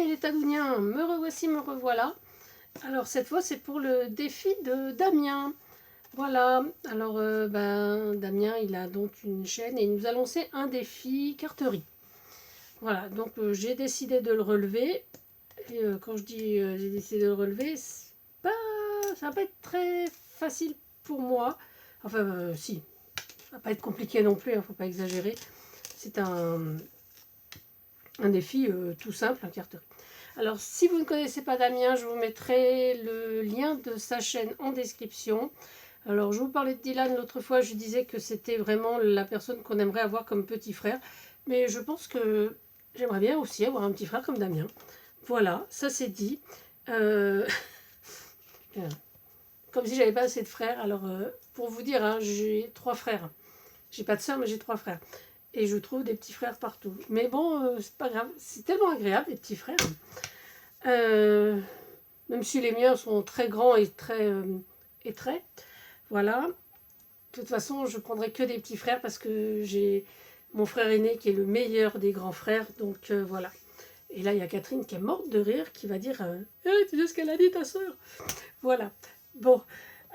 les Tadouniens, me revoici, me revoilà. Alors cette fois c'est pour le défi de Damien. Voilà, alors Damien il a donc une chaîne et il nous a lancé un défi carterie. Voilà, donc j'ai décidé de le relever. Et quand je dis j'ai décidé de le relever, pas, ça va pas être très facile pour moi. Enfin si, ça va pas être compliqué non plus, faut pas exagérer. C'est un défi tout simple, un carterie. Alors, si vous ne connaissez pas Damien, je vous mettrai le lien de sa chaîne en description. Alors, je vous parlais de Dylan l'autre fois, je disais que c'était vraiment la personne qu'on aimerait avoir comme petit frère. Mais je pense que j'aimerais bien aussi avoir un petit frère comme Damien. Voilà, ça c'est dit. Comme si j'avais pas assez de frères. Alors, pour vous dire, hein, j'ai 3 frères. J'ai pas de soeur, mais j'ai 3 frères. Et je trouve des petits frères partout. Mais bon, c'est pas grave. C'est tellement agréable, les petits frères. Même si les miens sont très grands et très... voilà. De toute façon, je prendrai que des petits frères parce que j'ai mon frère aîné qui est le meilleur des grands frères. Donc voilà. Et là, il y a Catherine qui est morte de rire, qui va dire tu sais ce qu'elle a dit, ta soeur? Voilà. Bon,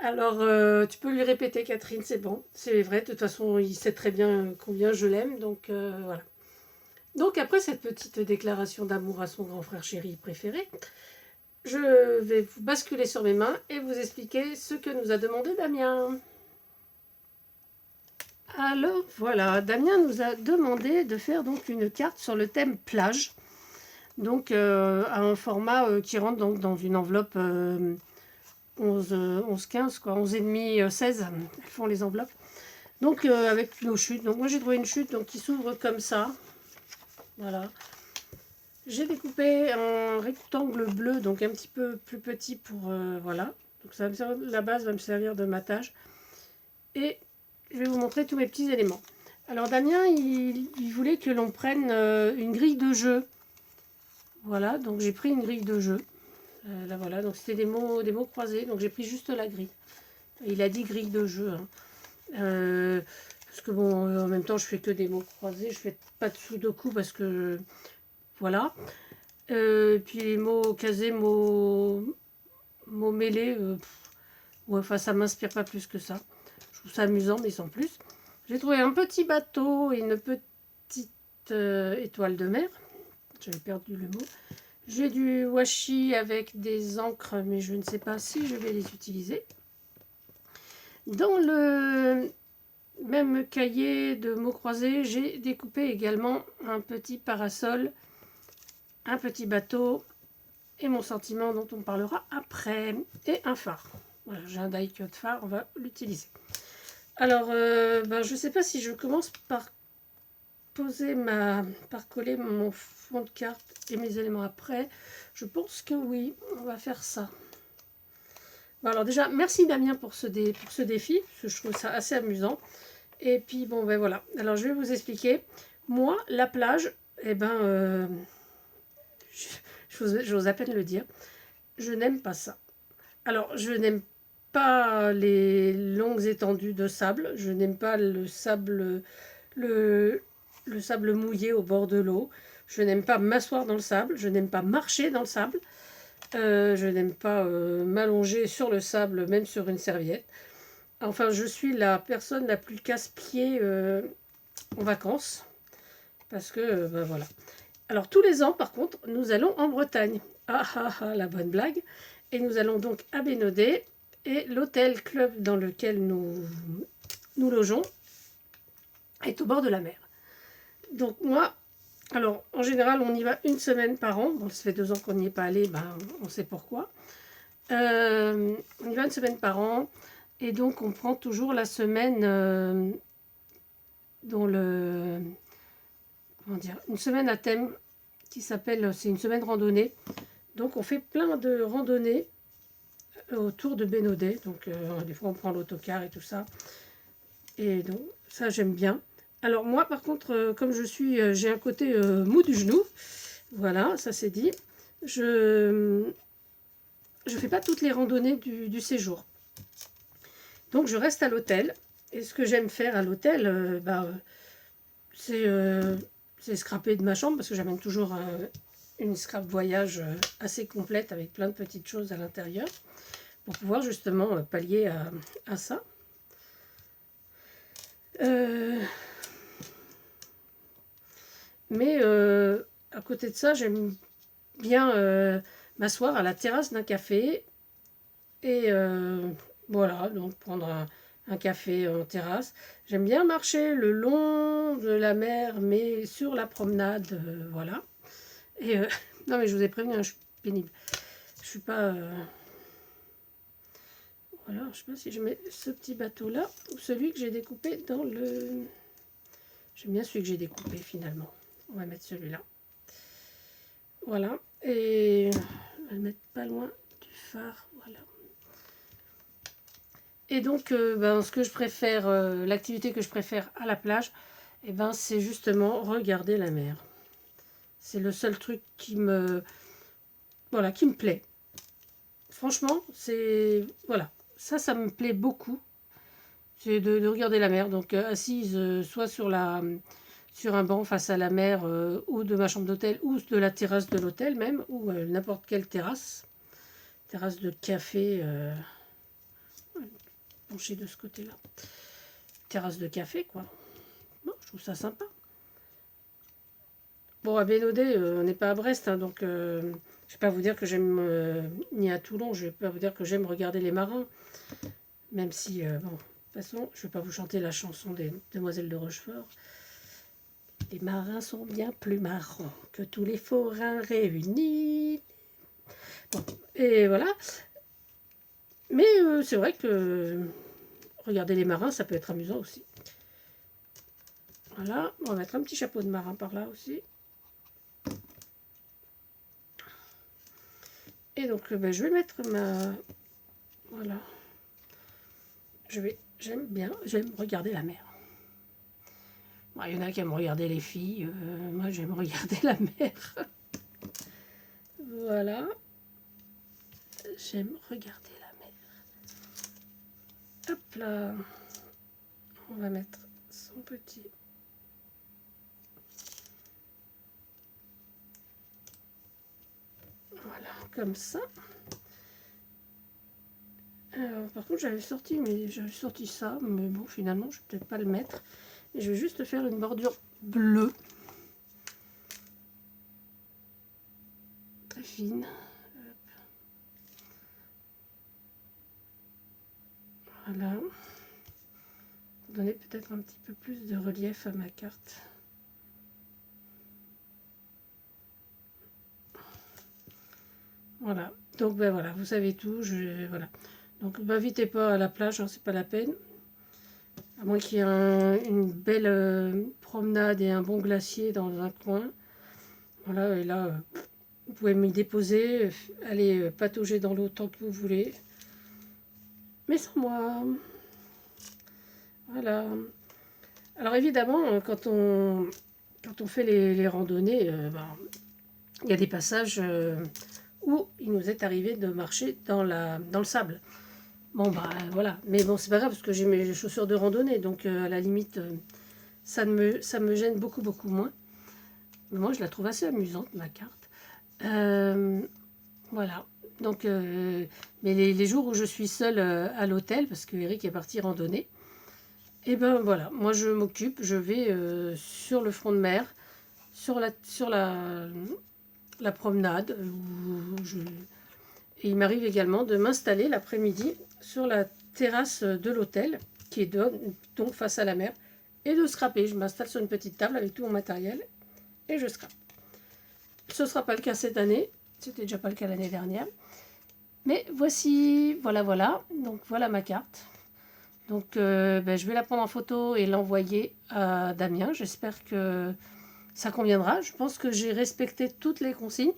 alors tu peux lui répéter, Catherine, c'est bon. C'est vrai, de toute façon, il sait très bien combien je l'aime. Donc voilà. Donc après cette petite déclaration d'amour à son grand frère chéri préféré, je vais vous basculer sur mes mains et vous expliquer ce que nous a demandé Damien. Alors voilà, Damien nous a demandé de faire donc une carte sur le thème plage. Donc à un format qui rentre donc dans une enveloppe 11-15, quoi, 11,5, 16, elles font les enveloppes. Donc avec nos chutes. Donc moi j'ai trouvé une chute donc, qui s'ouvre comme ça. Voilà. J'ai découpé un rectangle bleu, donc un petit peu plus petit pour... voilà. Donc ça va me servir, la base va me servir de matage. Et je vais vous montrer tous mes petits éléments. Alors Damien, il voulait que l'on prenne une grille de jeu. Voilà, donc j'ai pris une grille de jeu. Là voilà, donc c'était des mots croisés, donc j'ai pris juste la grille. Il a dit grille de jeu. Hein. Parce que bon, en même temps, je fais que des mots croisés. Je fais pas de sudoku parce que... Voilà. Puis les mots casés, mots mêlés, ouais, enfin ça m'inspire pas plus que ça. Je trouve ça amusant, mais sans plus. J'ai trouvé un petit bateau et une petite étoile de mer. J'avais perdu le mot. J'ai du washi avec des encres, mais je ne sais pas si je vais les utiliser. Dans le même cahier de mots croisés, j'ai découpé également un petit parasol, un petit bateau et mon sentiment dont on parlera après, et un phare. Voilà, j'ai un die-cut phare, on va l'utiliser. Alors, je ne sais pas si je commence par coller mon fond de carte et mes éléments après. Je pense que oui, on va faire ça. Bon, alors déjà, merci Damien pour ce défi, parce que je trouve ça assez amusant. Et puis, bon, ben voilà. Alors, je vais vous expliquer. Moi, la plage, eh ben, j'ose à peine le dire, je n'aime pas ça. Alors, je n'aime pas les longues étendues de sable. Je n'aime pas le sable mouillé au bord de l'eau. Je n'aime pas m'asseoir dans le sable. Je n'aime pas marcher dans le sable. Je n'aime pas m'allonger sur le sable, même sur une serviette. Enfin, je suis la personne la plus casse-pied en vacances. Parce que, voilà. Alors, tous les ans, par contre, nous allons en Bretagne. Ah ah ah, la bonne blague. Et nous allons donc à Bénodet. Et l'hôtel club dans lequel nous logeons est au bord de la mer. Donc moi, alors en général, on y va une semaine par an. Bon, ça fait 2 ans qu'on n'y est pas allé, on sait pourquoi. On y va une semaine par an. Et donc, on prend toujours la semaine dont le... Comment dire, une semaine à thème qui s'appelle... C'est une semaine randonnée. Donc, on fait plein de randonnées autour de Bénodet. Donc, des fois, on prend l'autocar et tout ça. Et donc, ça, j'aime bien. Alors, moi, par contre, comme j'ai un côté mou du genou. Voilà, ça c'est dit. Je fais pas toutes les randonnées du séjour. Donc, je reste à l'hôtel. Et ce que j'aime faire à l'hôtel, c'est scraper de ma chambre parce que j'amène toujours une scrap voyage assez complète avec plein de petites choses à l'intérieur pour pouvoir justement pallier à ça. Mais à côté de ça, j'aime bien m'asseoir à la terrasse d'un café et voilà, donc prendre un café en terrasse. J'aime bien marcher le long de la mer, mais sur la promenade, voilà. Et non, mais je vous ai prévenu, hein, je suis pénible. Je suis pas. Voilà, je sais pas si je mets ce petit bateau-là ou celui que j'ai découpé dans le. J'aime bien celui que j'ai découpé finalement. On va mettre celui-là. Voilà. Et on va le mettre pas loin du phare. Voilà. Et donc, ce que je préfère, l'activité que je préfère à la plage, c'est justement regarder la mer. C'est le seul truc voilà, qui me plaît. Franchement, c'est, voilà, ça me plaît beaucoup. C'est de regarder la mer. Donc, assise soit sur un banc face à la mer, ou de ma chambre d'hôtel, ou de la terrasse de l'hôtel même, ou n'importe quelle terrasse de café. Pencher de ce côté-là. Terrasse de café, quoi. Bon, je trouve ça sympa. Bon, à Bénodet, on n'est pas à Brest, hein, donc je ne vais pas vous dire que j'aime, ni à Toulon, je ne vais pas vous dire que j'aime regarder les marins. Même si, bon, de toute façon, je ne vais pas vous chanter la chanson des Demoiselles de Rochefort. Les marins sont bien plus marrants que tous les forains réunis. Bon, et voilà. Mais c'est vrai que regarder les marins, ça peut être amusant aussi. Voilà, on va mettre un petit chapeau de marin par là aussi. Et donc, je vais mettre ma... Voilà. J'aime regarder la mer. Bon, il y en a qui aiment regarder les filles. Moi, j'aime regarder la mer. Voilà. J'aime regarder la mer. Hop là. On va mettre son petit... Voilà, comme ça. Alors, par contre, j'avais sorti ça, mais bon, finalement, je vais peut-être pas le mettre. Et je vais juste faire une bordure bleue. Très fine. Voilà. Pour donner peut-être un petit peu plus de relief à ma carte. Voilà. Donc, voilà, vous savez tout. Voilà. Donc, m'invitez pas à la plage, hein, c'est pas la peine. À moins qu'il y ait une belle promenade et un bon glacier dans un coin. Voilà, et là, vous pouvez m'y déposer, aller patauger dans l'eau tant que vous voulez. Mais sans moi. Voilà. Alors évidemment, quand on fait les randonnées, il y a des passages où il nous est arrivé de marcher dans le sable. Bon, voilà. Mais bon, c'est pas grave parce que j'ai mes chaussures de randonnée. Donc, à la limite, ça me gêne beaucoup, beaucoup moins. Mais moi, je la trouve assez amusante, ma carte. Voilà. Donc, mais les jours où je suis seule à l'hôtel, parce que Eric est parti randonner, et voilà, moi je m'occupe, je vais sur le front de mer, sur la promenade, et il m'arrive également de m'installer l'après-midi sur la terrasse de l'hôtel, qui est donc face à la mer, et de scraper. Je m'installe sur une petite table avec tout mon matériel, et je scrape. Ce ne sera pas le cas cette année, c'était déjà pas le cas l'année dernière. Mais voici, voilà, donc voilà ma carte. Donc je vais la prendre en photo et l'envoyer à Damien. J'espère que ça conviendra. Je pense que j'ai respecté toutes les consignes.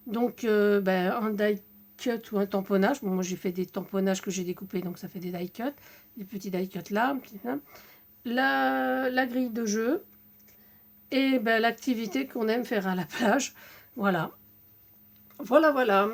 Donc un die cut ou un tamponnage. Bon, moi j'ai fait des tamponnages que j'ai découpés, donc ça fait des die cuts. Des petits die cuts là. La grille de jeu. Et l'activité qu'on aime faire à la plage. Voilà. Voilà.